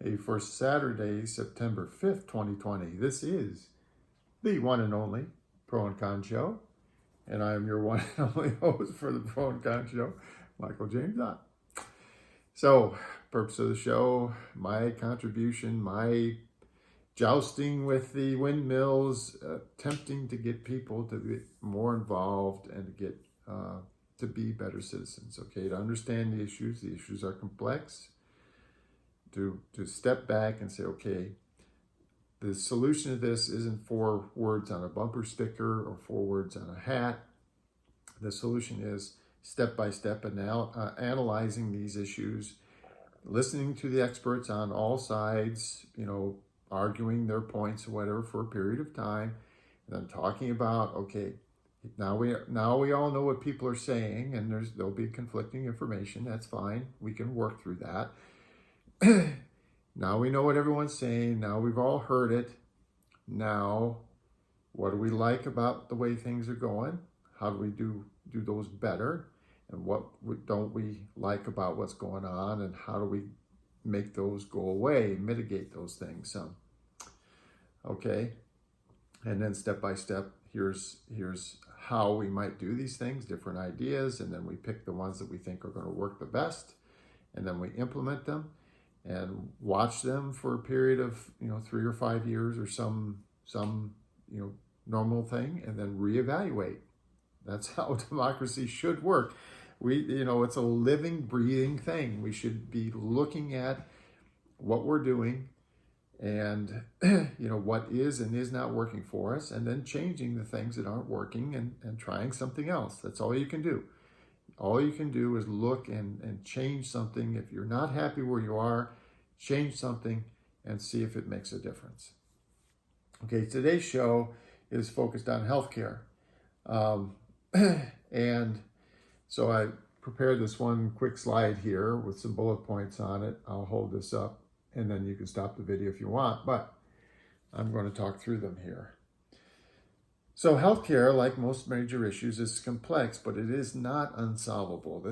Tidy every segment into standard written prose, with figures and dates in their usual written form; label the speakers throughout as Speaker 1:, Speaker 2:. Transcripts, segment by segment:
Speaker 1: Hey, for Saturday, September 5th, 2020, this is the one and only Pro and Con Show. And I am your one and only host for the Pro and Con Show, Michael James Ott. So, purpose of the show, my contribution, my jousting with the windmills, attempting to get people to get more involved and to get to be better citizens, okay? To understand the issues are complex. To step back and say, okay, the solution to this isn't 4 words on a bumper sticker or 4 words on a hat. The solution is step by step analyzing these issues, listening to the experts on all sides, arguing their points or whatever for a period of time, and then talking about, okay, now we all know what people are saying, and there'll be conflicting information. That's fine. We can work through that. Now we know what everyone's saying. Now we've all heard it. Now, what do we like about the way things are going? How do we do those better? And what don't we like about what's going on? And how do we make those go away, mitigate those things some? Okay. And then step by step, here's how we might do these things, different ideas, and then we pick the ones that we think are going to work the best, and then we implement them and watch them for a period of 3 or 5 years or some normal thing, and then reevaluate. That's how democracy should work. It's a living, breathing thing. We should be looking at what we're doing and what is and is not working for us, and then changing the things that aren't working and trying something else. That's all you can do. All you can do is look and change something. If you're not happy where you are, change something and see if it makes a difference. Okay, today's show is focused on healthcare. And so I prepared this one quick slide here with some bullet points on it. I'll hold this up and then you can stop the video if you want, but I'm going to talk through them here. So healthcare, like most major issues, is complex, but it is not unsolvable,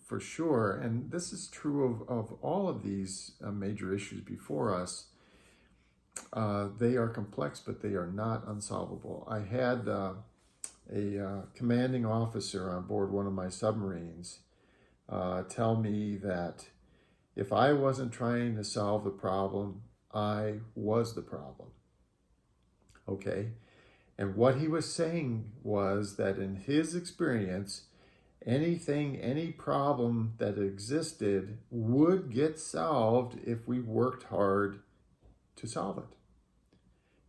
Speaker 1: for sure. And this is true of all of these major issues before us. They are complex, but they are not unsolvable. I had a commanding officer on board one of my submarines tell me that if I wasn't trying to solve the problem, I was the problem. Okay? And what he was saying was that in his experience, any problem that existed would get solved if we worked hard to solve it.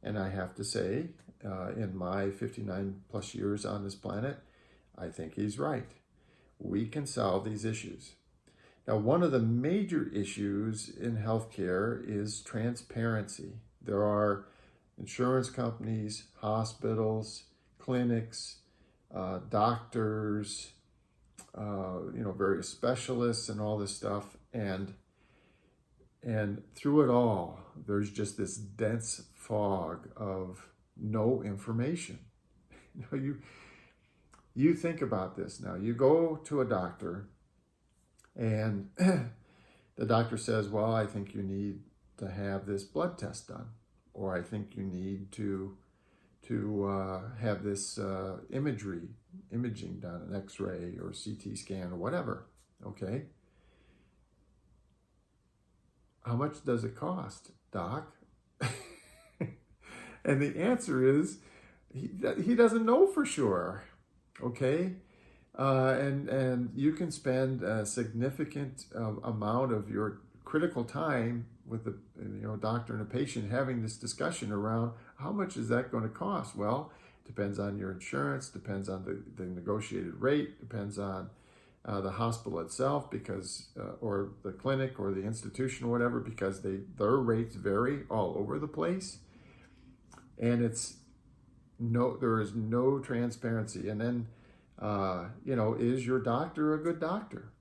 Speaker 1: And I have to say, in my 59 plus years on this planet, I think he's right. We can solve these issues. Now, one of the major issues in healthcare is transparency. There are insurance companies, hospitals, clinics, doctors, various specialists and all this stuff. And through it all, there's just this dense fog of no information. You think about this now. You go to a doctor and the doctor says, well, I think you need to have this blood test done. Or I think you need to have this imaging done, an X-ray or CT scan or whatever, okay? How much does it cost, doc? And the answer is, he doesn't know for sure, okay? And you can spend a significant amount of your critical time with the doctor and a patient having this discussion around how much is that going to cost. Well, depends on your insurance, depends on the negotiated rate, depends on the hospital itself, because or the clinic or the institution or whatever, because their rates vary all over the place, and there is no transparency. And then is your doctor a good doctor?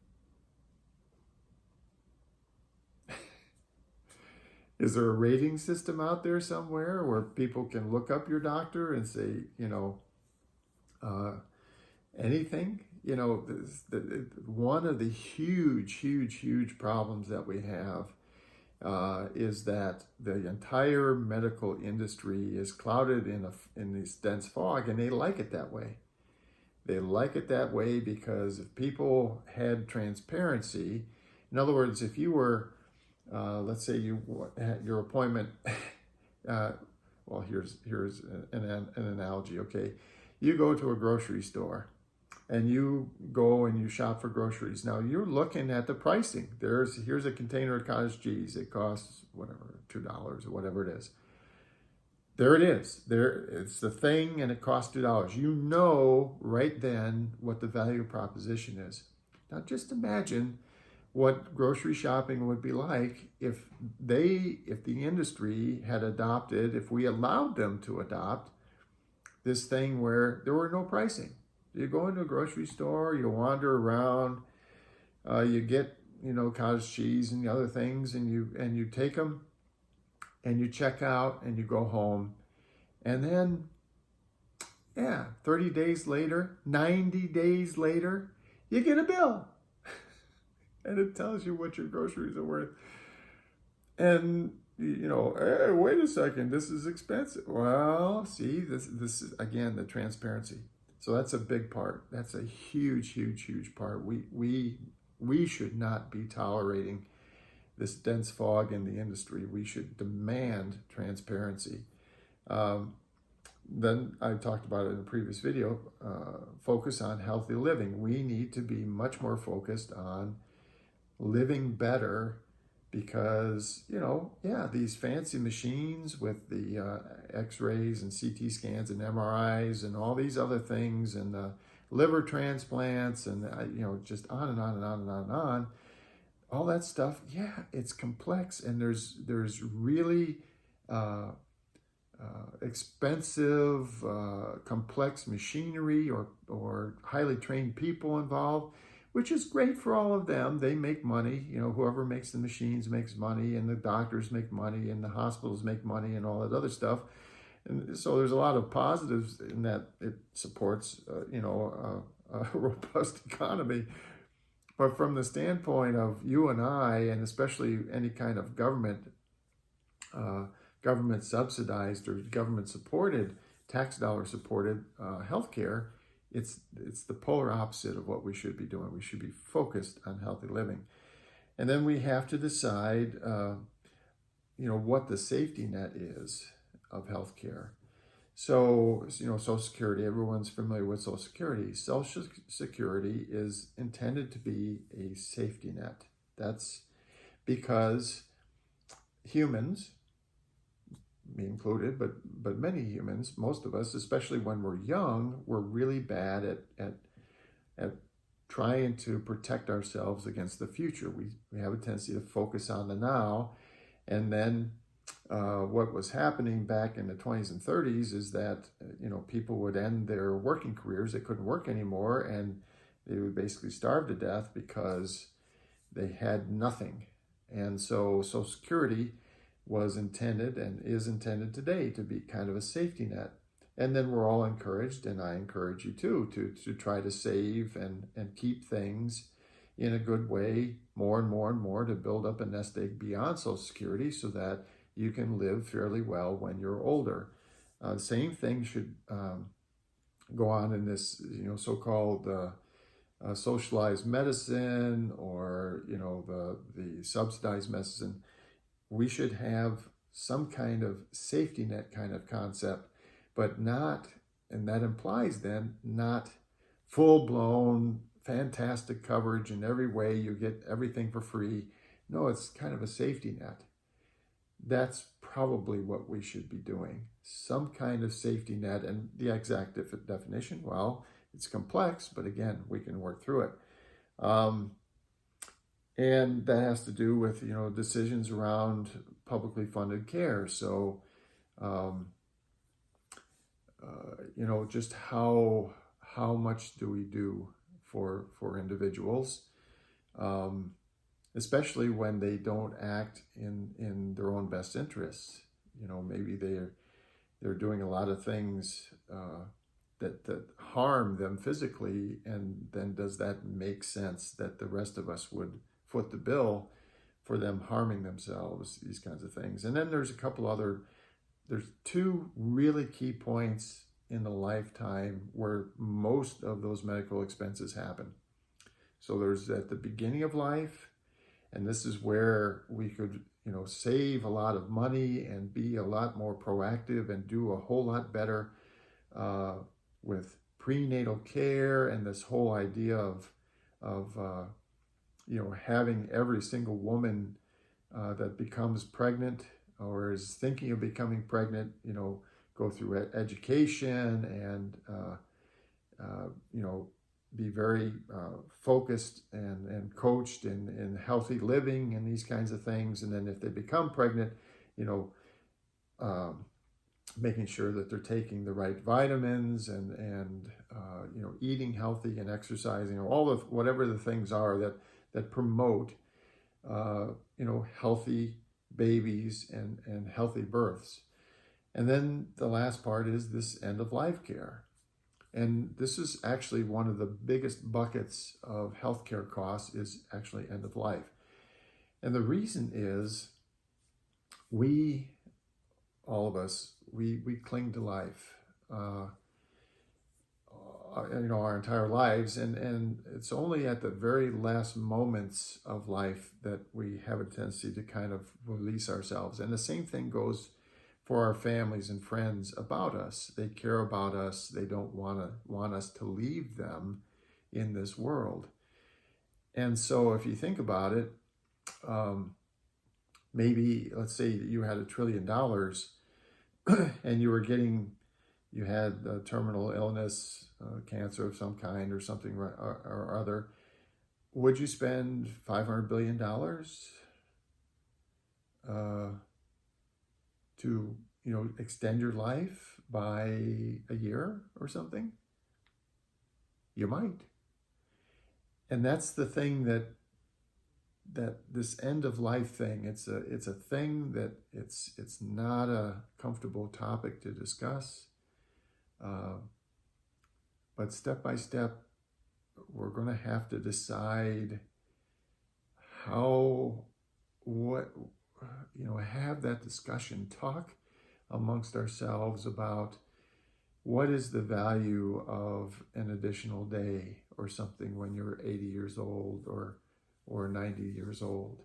Speaker 1: Is there a rating system out there somewhere where people can look up your doctor and say, anything? One of the huge problems that we have is that the entire medical industry is clouded in this dense fog, and they like it that way. They like it that way because if people had transparency, in other words, if you were, let's say you had your appointment, well, here's an analogy, okay? You go to a grocery store and you go and you shop for groceries. Now you're looking at the pricing. Here's a container of cottage cheese. It costs whatever, $2 or whatever it is. There it is. There, it's the thing, and it costs $2. You know right then what the value proposition is. Now just imagine what grocery shopping would be like if the industry had adopted, if we allowed them to adopt this thing where there were no pricing. You go into a grocery store, you wander around, you get, cottage cheese and the other things, and you take them and you check out and you go home. And then, 30 days later, 90 days later, you get a bill. And it tells you what your groceries are worth. And, hey, wait a second, this is expensive. Well, see, this is, again, the transparency. So that's a big part. That's a huge, huge, huge part. We should not be tolerating this dense fog in the industry. We should demand transparency. Then I talked about it in a previous video, focus on healthy living. We need to be much more focused on living better because, these fancy machines with the x-rays and CT scans and MRIs and all these other things and the liver transplants and, just on and on and on and on and on. All that stuff, it's complex, and there's really expensive, complex machinery or highly trained people involved, which is great for all of them. They make money. Whoever makes the machines makes money, and the doctors make money, and the hospitals make money, and all that other stuff. And so there's a lot of positives in that it supports, a robust economy. But from the standpoint of you and I, and especially any kind of government subsidized or government supported, tax dollar supported healthcare, it's the polar opposite of what we should be doing. We should be focused on healthy living. And then we have to decide, what the safety net is of healthcare. So, Social Security, everyone's familiar with Social Security. Social Security is intended to be a safety net. That's because humans, me included, but many humans, most of us, especially when we're young, we're really bad at trying to protect ourselves against the future. We have a tendency to focus on the now, and then what was happening back in the 20s and 30s is that people would end their working careers. They couldn't work anymore, and they would basically starve to death because they had nothing. And so Social Security was intended and is intended today to be kind of a safety net. And then we're all encouraged, and I encourage you too, to try to save and keep things in a good way, more and more and more, to build up a nest egg beyond Social Security so that you can live fairly well when you're older. Same thing should go on in this, so-called socialized medicine, or the subsidized medicine. We should have some kind of safety net kind of concept, but not, and that implies then not full-blown fantastic coverage in every way. You get everything for free. No, it's kind of a safety net. That's probably what we should be doing. Some kind of safety net, and the exact definition, well, it's complex, but again, we can work through it. And that has to do with, decisions around publicly funded care. So, just how much do we do for individuals, especially when they don't act in their own best interests. Maybe they're doing a lot of things that harm them physically, and then does that make sense that the rest of us would foot the bill for them harming themselves, these kinds of things. And then there's two really key points in the lifetime where most of those medical expenses happen. So there's at the beginning of life, and this is where we could, save a lot of money and be a lot more proactive and do a whole lot better with prenatal care and this whole idea of having every single woman that becomes pregnant or is thinking of becoming pregnant, go through education and be very focused and coached in healthy living and these kinds of things. And then if they become pregnant, making sure that they're taking the right vitamins and eating healthy and exercising, or all of whatever the things are that promote healthy babies and healthy births. And then the last part is this end of life care. And this is actually one of the biggest buckets of healthcare costs, is actually end of life. And the reason is all of us, we cling to life, our entire lives. And it's only at the very last moments of life that we have a tendency to kind of release ourselves. And the same thing goes for our families and friends about us. They care about us. They don't want us to leave them in this world. And so if you think about it, maybe let's say that you had $1 trillion and you had a terminal illness, cancer of some kind or something or other. Would you spend $500 billion to extend your life by a year or something? You might. And that's the thing that this end of life thing, it's a thing that it's not a comfortable topic to discuss, but step by step we're going to have to decide have that discussion, talk amongst ourselves about what is the value of an additional day or something when you're 80 years old or 90 years old,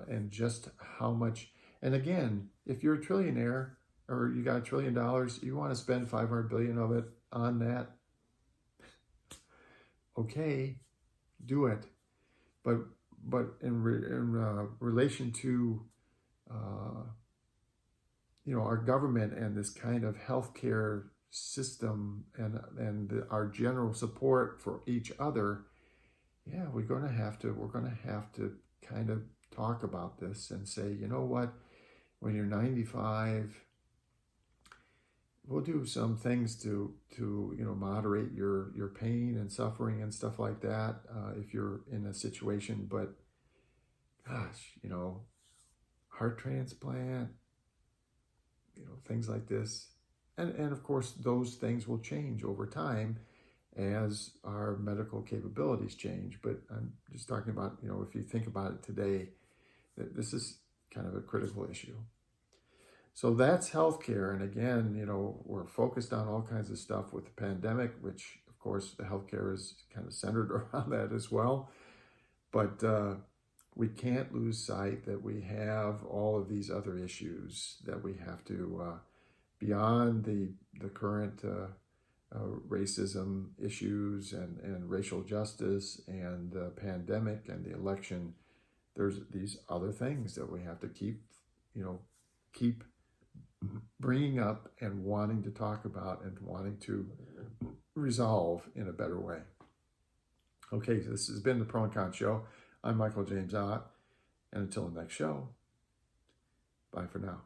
Speaker 1: and just how much. And again, if you're a trillionaire or you got $1 trillion, you want to spend 500 billion of it on that, okay, do it. But in relation to our government and this kind of healthcare system and our general support for each other, we're going to have to kind of talk about this and say, you know what, when you're 95, we'll do some things to moderate your pain and suffering and stuff like that, if you're in a situation. But gosh, heart transplant, things like this, and of course those things will change over time as our medical capabilities change. But I'm just talking about, if you think about it today, that this is kind of a critical issue. So that's healthcare. And again, we're focused on all kinds of stuff with the pandemic, which of course the healthcare is kind of centered around that as well. But we can't lose sight that we have all of these other issues that we have to, beyond the current racism issues and racial justice and the pandemic and the election, there's these other things that we have to keep bringing up and wanting to talk about and wanting to resolve in a better way. Okay, so this has been the Pro and Con Show. I'm Michael James Ott, and until the next show, bye for now.